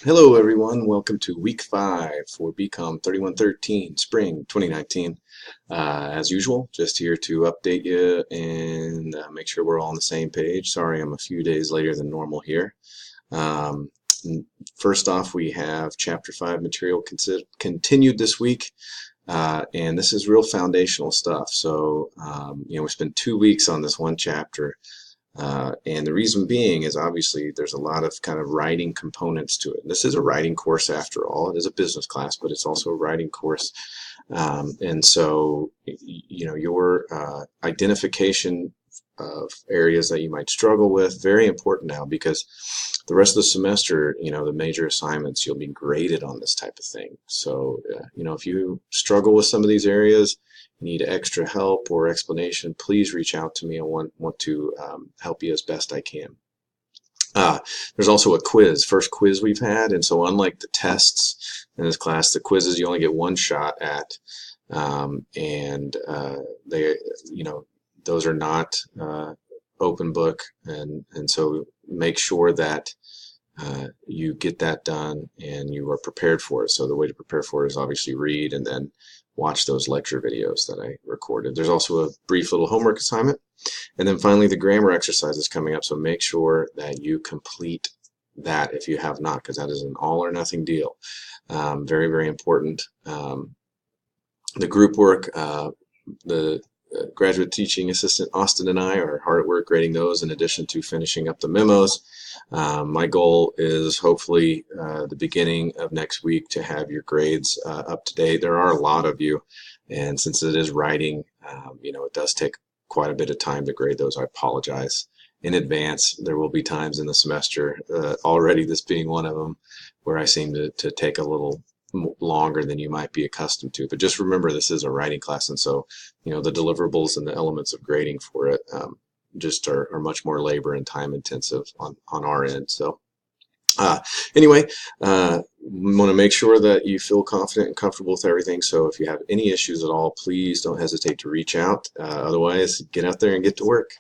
Hello everyone, welcome to week 5 for BCOM 3113, spring 2019. As usual, just here to update you and make sure we're all on the same page. Sorry I'm a few days later than normal here. Um, First off, we have Chapter 5 material continued this week. And this is real foundational stuff. So, we spent 2 weeks on this one chapter. And the reason being is obviously there's a lot of kind of writing components to it. This is a writing course after all. It is a business class, but it's also a writing course. And so, your identification of areas that you might struggle with, very important now, because the rest of the semester, the major assignments, you'll be graded on this type of thing. So, if you struggle with some of these areas, need extra help or explanation, please reach out to me. I want to help you as best I can. There's also a quiz, first quiz we've had, and so unlike the tests in this class, the quizzes you only get one shot at, and they, those are not open book, and so make sure that you get that done and you are prepared for it. So the way to prepare for it is obviously read and then watch those lecture videos that I recorded. There's also a brief little homework assignment. And then finally, the grammar exercise is coming up. So make sure that you complete that if you have not, because that is an all or nothing deal. Very, very important. The group work, the graduate teaching assistant Austin and I are hard at work grading those in addition to finishing up the memos. My goal is hopefully the beginning of next week to have your grades up to date. There are a lot of you, and since it is writing, it does take quite a bit of time to grade those. I apologize in advance. There will be times in the semester, already this being one of them, where I seem to take a little longer than you might be accustomed to. But just remember, this is a writing class, and so the deliverables and the elements of grading for it just are much more labor and time intensive on our end. So anyway, we want to make sure that you feel confident and comfortable with everything. So if you have any issues at all, please don't hesitate to reach out. Otherwise, get out there and get to work.